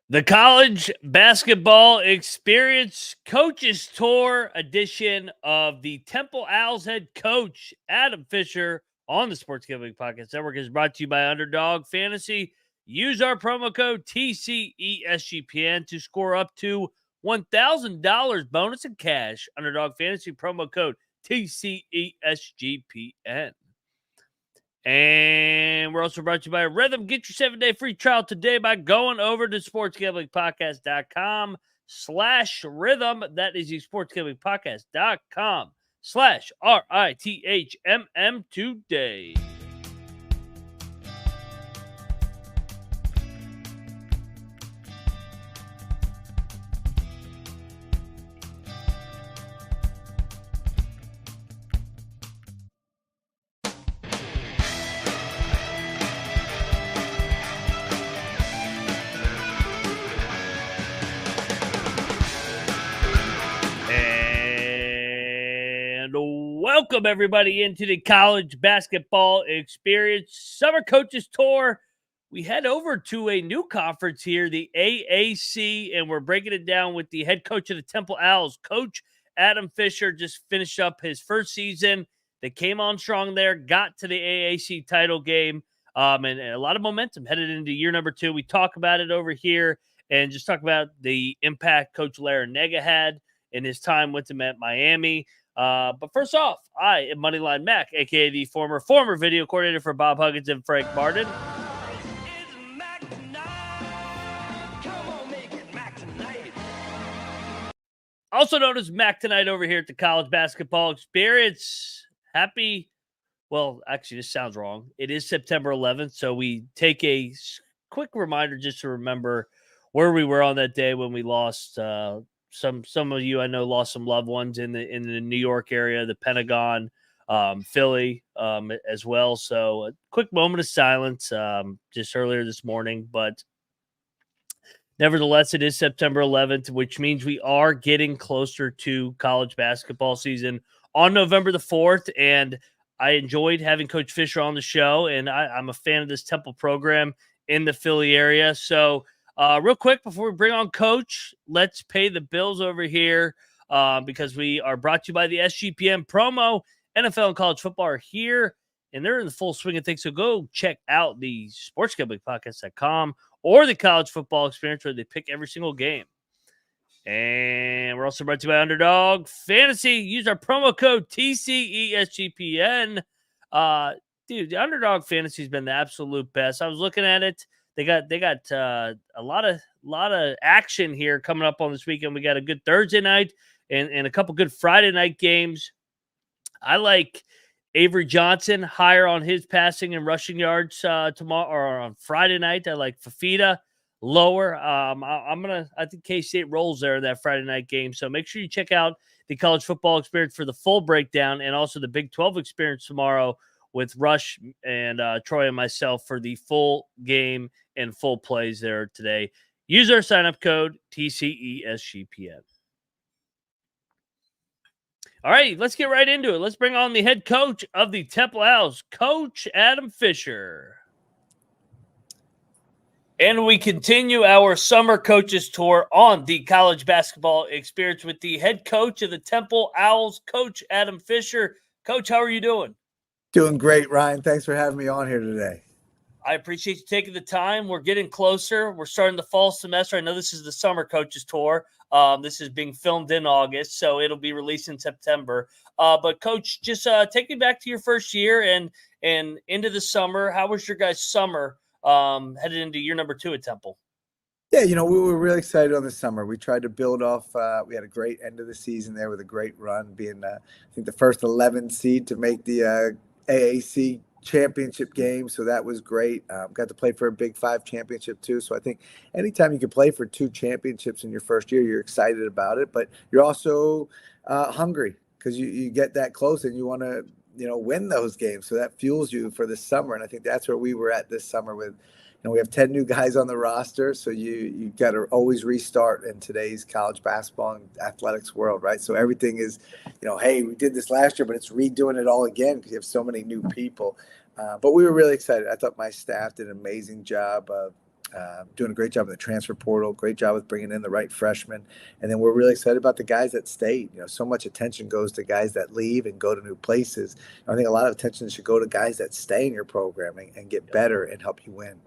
The College Basketball Experience Coaches Tour edition of the Temple Owls head coach, Adam Fisher, on the Sports Gambling Podcast Network is brought to you by Underdog Fantasy. Use our promo code TCESGPN to score up to $1,000 bonus in cash. Underdog Fantasy promo code TCESGPN. And we're also brought to you by Rhythm. Get your 7-day free trial today by going over to sportsgamblingpodcast.com/rhythm. That is the sportsgamblingpodcast.com/RITHMM today. Welcome, everybody, into the College Basketball Experience Summer Coaches Tour. We head over to a new conference here, the AAC, and we're breaking it down with the head coach of the Temple Owls, Coach Adam Fisher. Just finished up his first season. They came on strong there, got to the AAC title game, and a lot of momentum headed into year number 2. We talk about it over here and just talk about the impact Coach Larranaga had in his time with him at Miami. But first off, I am Moneyline Mac, a.k.a. the former video coordinator for Bob Huggins and Frank Martin. Also known as Mac Tonight over here at the College Basketball Experience. Well, actually, this sounds wrong. It is September 11th, so we take a quick reminder just to remember where we were on that day when we lost some of you I know lost some loved ones in the New York area, the Pentagon, Philly as well. So a quick moment of silence just earlier this morning, but nevertheless, it is September 11th, which means we are getting closer to college basketball season on November the 4th. And I enjoyed having Coach Fisher on the show, and I'm a fan of this Temple program in the Philly area. So real quick, before we bring on Coach, let's pay the bills over here because we are brought to you by the SGPN promo. NFL and college football are here, and they're in the full swing of things. So go check out the sportsgamblingpodcast.com or the College Football Experience, where they pick every single game. And we're also brought to you by Underdog Fantasy. Use our promo code TCESGPN. Dude, the Underdog Fantasy has been the absolute best. I was looking at it. They got a lot of action here coming up on this weekend. We got a good Thursday night and a couple good Friday night games. I like Avery Johnson higher on his passing and rushing yards tomorrow or on Friday night. I like Fafita lower. I think K-State rolls there in that Friday night game. So make sure you check out the College Football Experience for the full breakdown, and also the Big 12 Experience tomorrow with Rush and Troy and myself for the full game and full plays there today. Use our sign-up code TCESGPN. All right, let's get right into it. Let's bring on the head coach of the Temple Owls, Coach Adam Fisher. And we continue our summer coaches tour on the College Basketball Experience with the head coach of the Temple Owls, Coach Adam Fisher. Coach, how are you doing? Doing great, Ryan. Thanks for having me on here today. I appreciate you taking the time. We're getting closer. We're starting the fall semester. I know this is the summer coaches tour. This is being filmed in August, so it'll be released in September. But Coach, just take me back to your first year and into the summer. How was your guys' summer headed into year number 2 at Temple? Yeah, we were really excited on the summer. We tried to build off. We had a great end of the season there with a great run, being I think the first 11 seed to make the AAC championship game. So that was great. Got to play for a Big 5 championship too. So I think anytime you can play for 2 championships in your first year, you're excited about it, but you're also hungry because you get that close and you want to, win those games. So that fuels you for the summer. And I think that's where we were at this summer with, we have 10 new guys on the roster. So you got to always restart in today's college basketball and athletics world, right? So everything is, hey, we did this last year, but it's redoing it all again because you have so many new people. But we were really excited. I thought my staff did an amazing job of doing a great job in the transfer portal, great job with bringing in the right freshmen. And then we're really excited about the guys that stayed. So much attention goes to guys that leave and go to new places. I think a lot of attention should go to guys that stay in your programming and get better and help you win.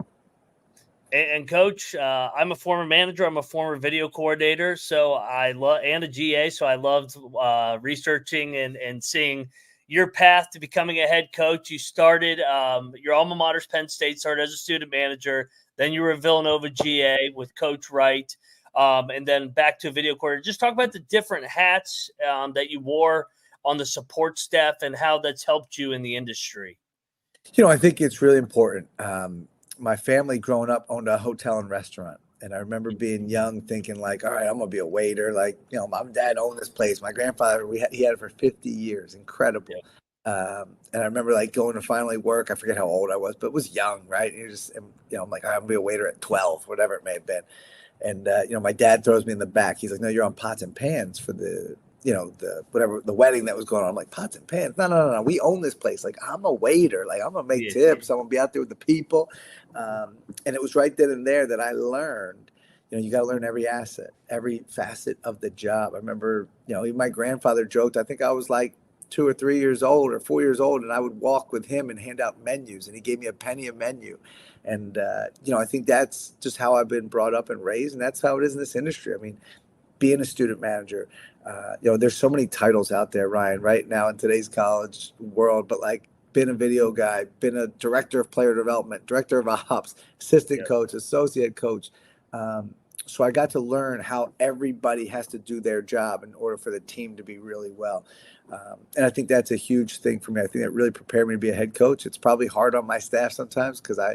And Coach, I'm a former manager. I'm a former video coordinator, so I love and a GA. So I loved researching and seeing your path to becoming a head coach. You started your alma mater's Penn State. Started as a student manager. Then you were a Villanova GA with Coach Wright, and then back to a video coordinator. Just talk about the different hats that you wore on the support staff and how that's helped you in the industry. I think it's really important. My family growing up owned a hotel and restaurant. And I remember being young thinking like, all right, I'm going to be a waiter. Like, mom and dad owned this place. My grandfather, he had it for 50 years. Incredible. Yeah. And I remember like going to finally work. I forget how old I was, but was young, right? I'm like, all right, I'm going to be a waiter at 12, whatever it may have been. And, my dad throws me in the back. He's like, no, you're on pots and pans for the wedding that was going on. I'm like, pots and pans. No. We own this place. Like, I'm a waiter. Like, I'm going to make tips. I'm going to be out there with the people. And it was right then and there that I learned, you got to learn every asset, every facet of the job. I remember, even my grandfather joked, I think I was like 2 or 3 years old or 4 years old, and I would walk with him and hand out menus, and he gave me a penny a menu. And, I think that's just how I've been brought up and raised. And that's how it is in this industry. I mean, being a student manager, there's so many titles out there, Ryan, right now in today's college world, but like been a video guy, been a director of player development, director of ops, assistant coach, associate coach. So I got to learn how everybody has to do their job in order for the team to be really well. And I think that's a huge thing for me. I think that really prepared me to be a head coach. It's probably hard on my staff sometimes because I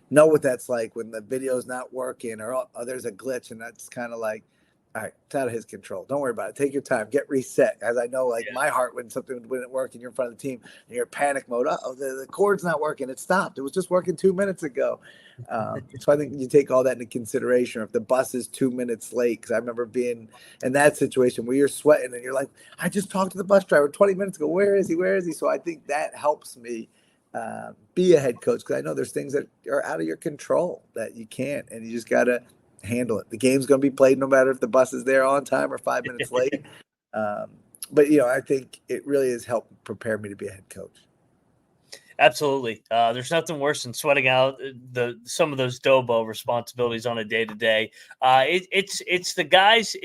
know what that's like when the video's not working or there's a glitch, and that's kind of like, all right, it's out of his control. Don't worry about it. Take your time. Get reset. As I know, my heart when something didn't work and you're in front of the team and you're in panic mode. The cord's not working. It stopped. It was just working 2 minutes ago. So I think you take all that into consideration. If the bus is 2 minutes late, because I remember being in that situation where you're sweating and you're like, I just talked to the bus driver 20 minutes ago. Where is he? Where is he? So I think that helps me be a head coach, because I know there's things that are out of your control that you can't, and you just got to handle it. The game's going to be played no matter if the bus is there on time or 5 minutes late. But I think it really has helped prepare me to be a head coach. Absolutely. There's nothing worse than sweating out some of those Dobo responsibilities on a day-to-day. It's the guys.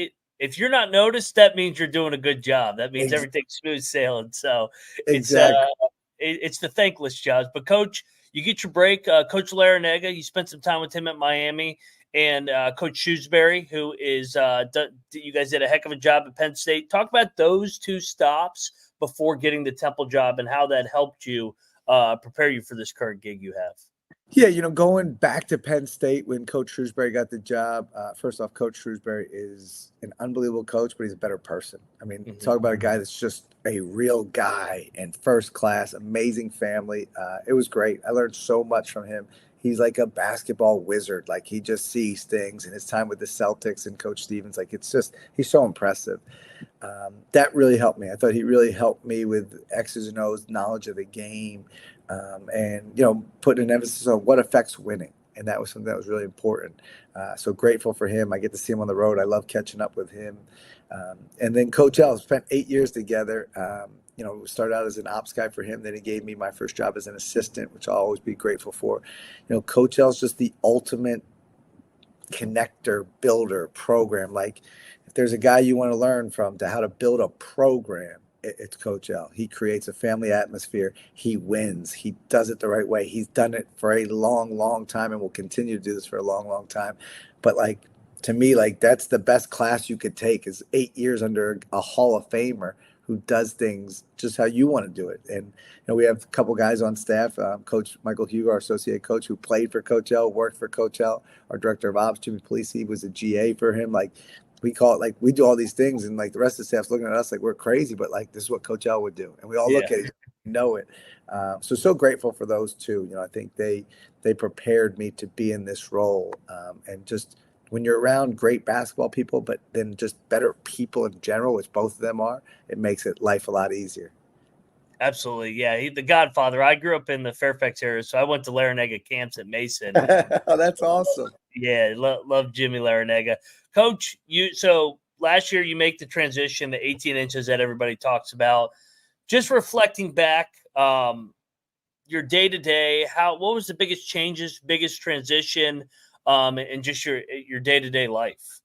If you're not noticed, that means you're doing a good job. That means everything's smooth sailing. So it's the thankless jobs. But Coach, you get your break. Coach Larranaga, you spent some time with him at Miami. And Coach Shrewsbury, who is you guys did a heck of a job at Penn State. Talk about those two stops before getting the Temple job and how that helped you prepare you for this current gig you have. Yeah, going back to Penn State when Coach Shrewsbury got the job, first off, Coach Shrewsbury is an unbelievable coach, but he's a better person. I mean, talk about a guy that's just a real guy and first class, amazing family. It was great. I learned so much from him. He's like a basketball wizard. Like, he just sees things, and his time with the Celtics and Coach Stevens, like, he's so impressive. That really helped me. I thought he really helped me with X's and O's, knowledge of the game, and, putting an emphasis on what affects winning. And that was something that was really important. So grateful for him. I get to see him on the road. I love catching up with him. And then Coach L, spent 8 years together. Started out as an ops guy for him. Then he gave me my first job as an assistant, which I'll always be grateful for. Coach L is just the ultimate connector, builder, program. Like, if there's a guy you want to learn from to how to build a program, it's Coach L. He creates a family atmosphere. He wins. He does it the right way. He's done it for a long, long time and will continue to do this for a long, long time. But to me, that's the best class you could take, is 8 years under a Hall of Famer who does things just how you want to do it. And we have a couple guys on staff, Coach Michael Hugo, our associate coach, who played for Coach L, worked for Coach L. Our director of ops, Jimmy Polisi, was a GA for him. We call it, we do all these things, and the rest of the staff's looking at us like we're crazy, but this is what Coach L would do, and we all look at it, know it. So grateful for those two. I think they prepared me to be in this role, and just when you're around great basketball people, but then just better people in general, which both of them are, it makes life a lot easier. Absolutely. Yeah. He's the godfather. I grew up in the Fairfax area, so I went to Larranaga camps at Mason. Oh, that's awesome. Yeah, love Jimmy Larranaga. Coach, so last year you make the transition, the 18 inches that everybody talks about. Just reflecting back, your day to day, what was the biggest changes, biggest transition, and just your day to day life?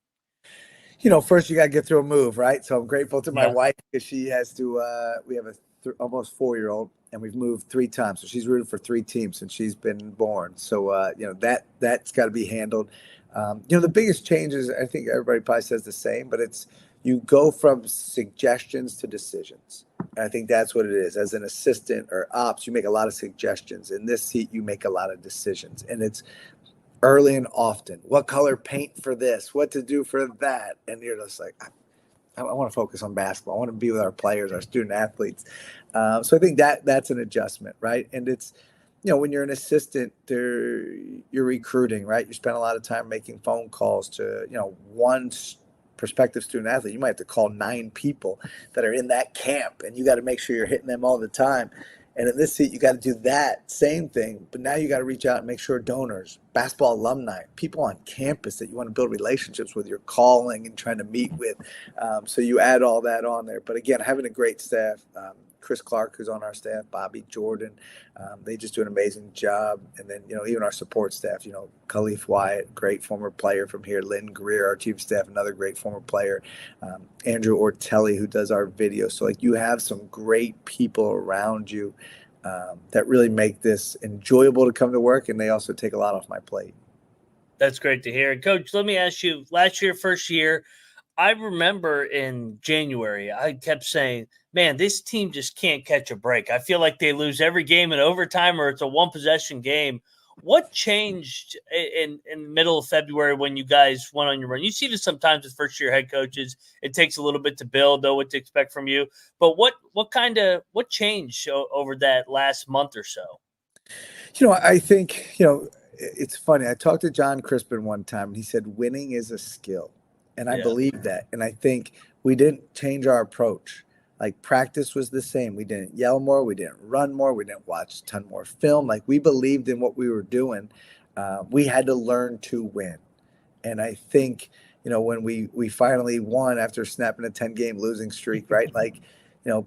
First you got to get through a move, right? So I'm grateful to my Yeah, wife because she has to. We have a almost 4-year-old, and we've moved 3 times, so she's rooted for 3 teams since she's been born. So that's got to be handled. The biggest changes, I think everybody probably says the same, but it's you go from suggestions to decisions. And I think that's what it is. As an assistant or ops, you make a lot of suggestions. In this seat, you make a lot of decisions, and it's early and often. What color paint for this? What to do for that? And you're just like, I want to focus on basketball. I want to be with our players, our student athletes. So I think that's an adjustment, right? And it's, when you're an assistant, you're recruiting, right? You spend a lot of time making phone calls to, one prospective student athlete. You might have to call 9 people that are in that camp, and you got to make sure you're hitting them all the time. And in this seat, you got to do that same thing, but now you got to reach out and make sure donors, basketball alumni, people on campus that you want to build relationships with, you're calling and trying to meet with. So you add all that on there. But again, having a great staff, Chris Clark, who's on our staff, Bobby Jordan, they just do an amazing job. And then, even our support staff, Khalif Wyatt, great former player from here, Lynn Greer, our chief of staff, another great former player, Andrew Ortelli, who does our video. So you have some great people around you that really make this enjoyable to come to work, and they also take a lot off my plate. That's great to hear. Coach, let me ask you, last year, first year, I remember in January, I kept saying, man, this team just can't catch a break. I feel like they lose every game in overtime or it's a one possession game. What changed in the middle of February when you guys went on your run? You see this sometimes with first year head coaches. It takes a little bit to build, know what to expect from you. But what changed over that last month or so? I think, it's funny. I talked to John Crispin one time, and he said winning is a skill. And I Yeah. believe that. And I think we didn't change our approach. Like practice was the same. We didn't yell more. We didn't run more. We didn't watch a ton more film. Like we believed in what we were doing. We had to learn to win. And I think, when we finally won after snapping a 10-game losing streak, right?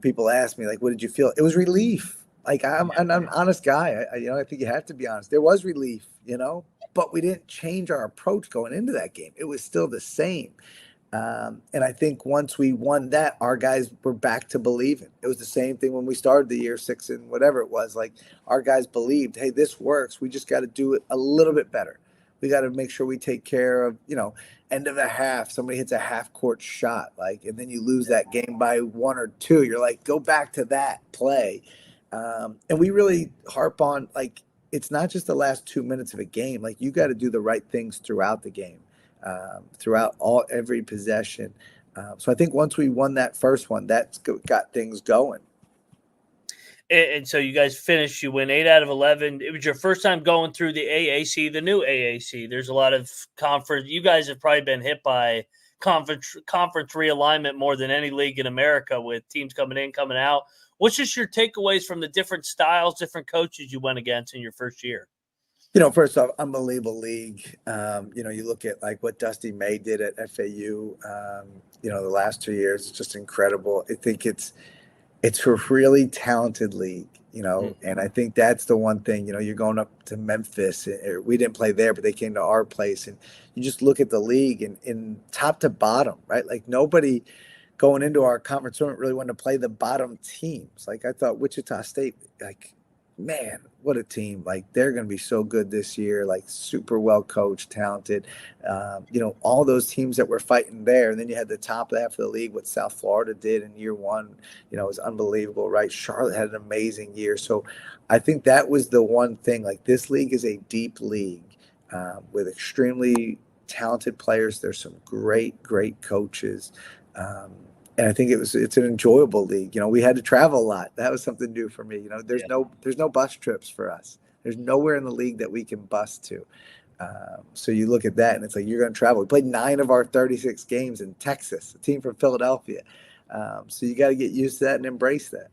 People ask me, like, what did you feel? It was relief. Like I'm an honest guy. I think you have to be honest. There was relief, but we didn't change our approach going into that game. It was still the same. And I think once we won that, our guys were back to believing. It was the same thing when we started the year 6 and whatever it was. Like our guys believed, hey, this works. We just got to do it a little bit better. We got to make sure we take care of, end of a half, somebody hits a half court shot, and then you lose that game by 1 or 2. You're like, go back to that play. And we really harp on, it's not just the last 2 minutes of a game. Like you got to do the right things throughout the game, throughout every possession. So I think once we won that first one, that's got things going. And so you guys finished, you win 8 out of 11. It was your first time going through the AAC, the new AAC. There's a lot of conference. You guys have probably been hit by conference realignment more than any league in America, with teams coming in, coming out. What's just your takeaways from the different styles, different coaches you went against in your first year? First off, unbelievable league. You look at what Dusty May did at FAU, the last 2 years, it's just incredible. I think it's a really talented league, and I think that's the one thing, you're going up to Memphis. We didn't play there, but they came to our place, and you just look at the league and in top to bottom, right? Like nobody going into our conference tournament really wanted to play the bottom teams. Like I thought Wichita State, man, what a team. They're going to be so good this year, super well coached, talented. All those teams that were fighting there. And then you had the top half of the league, what South Florida did in year 1, was unbelievable, right? Charlotte had an amazing year. So I think that was the one thing. This league is a deep league with extremely talented players. There's some great, great coaches. And I think it's an enjoyable league. We had to travel a lot. That was something new for me. There's no bus trips for us. There's nowhere in the league that we can bus to. So you look at that, and it's like you're going to travel. We played 9 of our 36 games in Texas, a team from Philadelphia. So you got to get used to that and embrace that.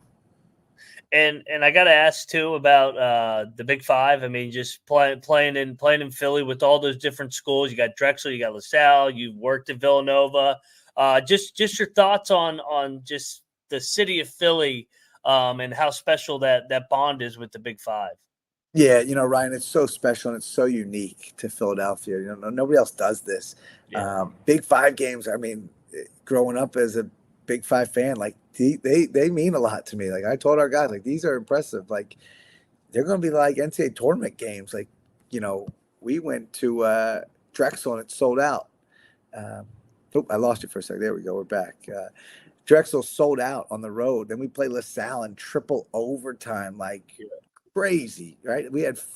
And I got to ask too about the Big Five. I mean, just playing in Philly with all those different schools. You got Drexel, you got LaSalle, you've worked at Villanova. Just your thoughts on just the city of Philly and how special that bond is with the Big Five. Yeah, Ryan, it's so special and it's so unique to Philadelphia. Nobody else does this. Yeah. Big Five games. I mean, growing up as a Big Five fan, like they mean a lot to me. Like I told our guys, like these are impressive. Like they're going to be like NCAA tournament games. Like we went to Drexel and it sold out. I lost you for a second. There we go. We're back. Drexel sold out on the road. Then we played LaSalle in triple overtime. Like crazy, right?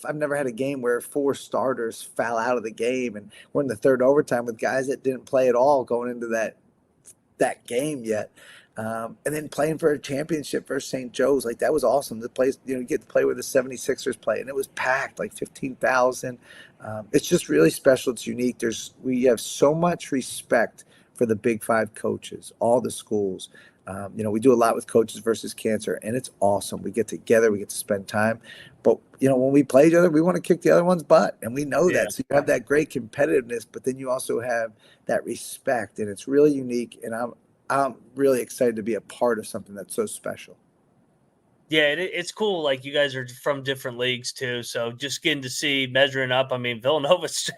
I've never had a game where 4 starters foul out of the game, and we're in the third overtime with guys that didn't play at all going into that game yet. And then playing for a championship versus St. Joe's, like that was awesome. The place, you get to play where the 76ers play, and it was packed, like 15,000. It's just really special. It's unique. We have so much respect for the Big Five coaches, all the schools. We do a lot with Coaches versus Cancer, and it's awesome. We get together, we get to spend time. But, when we play each other, we want to kick the other one's butt, and we know that. So you have that great competitiveness, but then you also have that respect, and it's really unique, and I'm really excited to be a part of something that's so special. Yeah, it's cool. Like you guys are from different leagues too, so just getting to see measuring up. I mean, Villanova's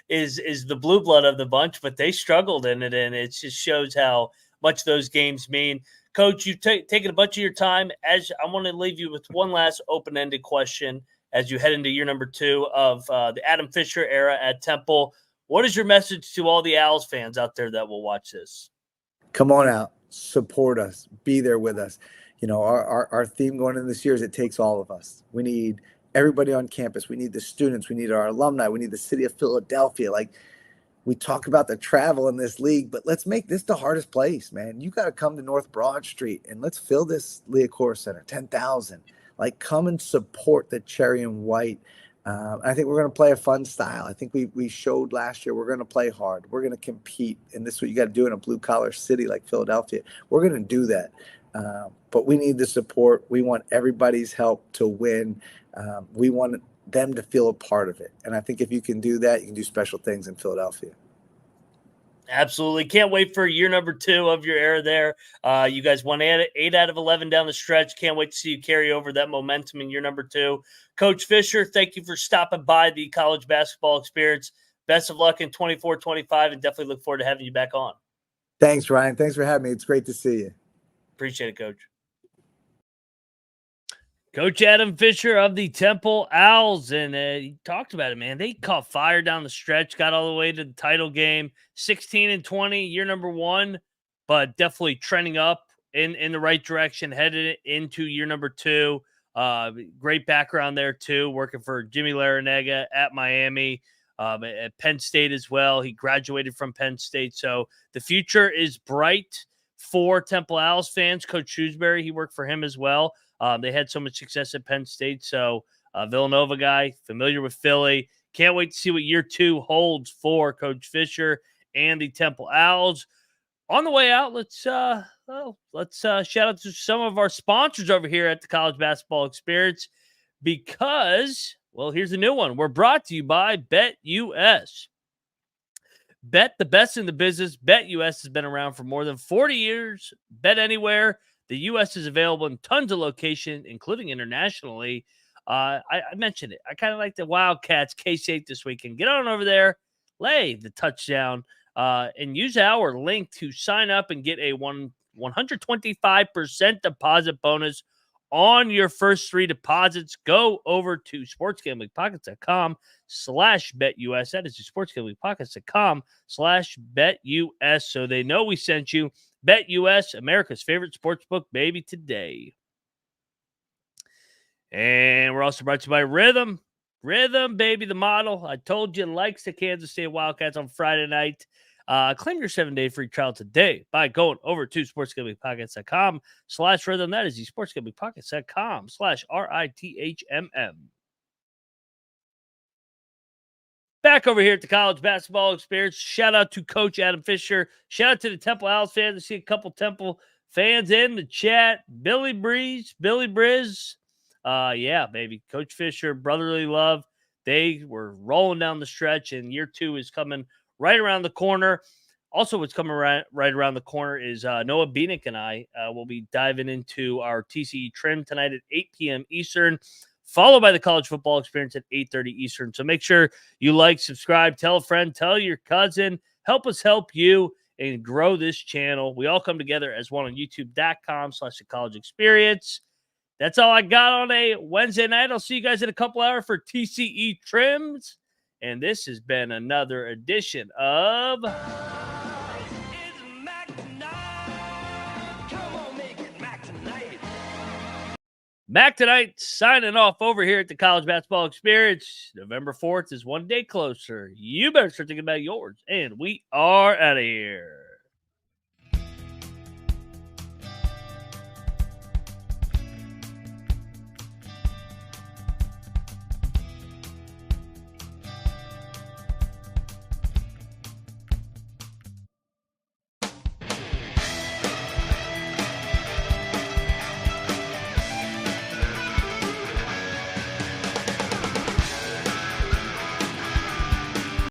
is the blue blood of the bunch, but they struggled in it, and it just shows how much those games mean. Coach, you've taken a bunch of your time. As I want to leave you with one last open-ended question as you head into year number 2 of the Adam Fisher era at Temple. What is your message to all the Owls fans out there that will watch this? Come on out, support us, be there with us. Our theme going into this year is it takes all of us. We need everybody on campus. We need the students. We need our alumni. We need the city of Philadelphia. Like we talk about the travel in this league, but let's make this the hardest place, man. You got to come to North Broad Street and let's fill this Liacouras Center, 10,000. Like come and support the Cherry and White. I think we're going to play a fun style. I think we showed last year we're going to play hard. We're going to compete, and this is what you got to do in a blue-collar city like Philadelphia. We're going to do that. But we need the support. We want everybody's help to win. We want them to feel a part of it. And I think if you can do that, you can do special things in Philadelphia. Absolutely. Can't wait for year number 2 of your era there. You guys won 8 out of 11 down the stretch. Can't wait to see you carry over that momentum in year number 2. Coach Fisher, thank you for stopping by the college basketball experience. Best of luck in 24-25, and definitely look forward to having you back on. Thanks, Ryan. Thanks for having me. It's great to see you. Appreciate it, Coach. Coach Adam Fisher of the Temple Owls, and he talked about it, man. They caught fire down the stretch, got all the way to the title game, 16-20, year number 1, but definitely trending up in the right direction, headed into year number 2. Great background there, too, working for Jimmy Larranaga at Miami, at Penn State as well. He graduated from Penn State, so the future is bright for Temple Owls fans. Coach Shrewsbury, he worked for him as well. They had so much success at Penn State. So Villanova guy, familiar with Philly. Can't wait to see what year 2 holds for Coach Fisher and the Temple Owls. On the way out, let's shout out to some of our sponsors over here at the College Basketball Experience because, well, here's a new one. We're brought to you by BetUS. Bet the best in the business. BetUS has been around for more than 40 years. Bet anywhere. The U.S. is available in tons of locations, including internationally. I mentioned it. I kind of like the Wildcats K-State this weekend. Get on over there, lay the touchdown, and use our link to sign up and get a 125% deposit bonus on your first 3 deposits. Go over to sportsgamblingpockets.com/BetUS. That is sportsgamblingpockets.com/BetUS. So they know we sent you. BetUS, America's favorite sportsbook, baby, today. And we're also brought to you by Rhythm. Rhythm, baby, the model. I told you, likes the Kansas State Wildcats on Friday night. Claim your 7-day free trial today by going over to sportsgamblingpockets.com/rhythm. That is the sportsgamblingpockets.com/RITHMM. Back over here at the College Basketball Experience. Shout out to Coach Adam Fisher. Shout out to the Temple Owls fans. I see a couple Temple fans in the chat. Billy Briz. Yeah, baby. Coach Fisher, brotherly love. They were rolling down the stretch, and year 2 is coming right around the corner. Also, what's coming right around the corner is Noah Beanick and I will be diving into our TCE trim tonight at 8 p.m. Eastern, followed by the college football experience at 8:30 Eastern. So make sure you like, subscribe, tell a friend, tell your cousin. Help us help you and grow this channel. We all come together as one on youtube.com/the college experience. That's all I got on a Wednesday night. I'll see you guys in a couple hours for TCE trims. And this has been another edition of Mac Tonight, signing off over here at the College Basketball Experience. November 4th is one day closer. You better start thinking about yours. And we are out of here.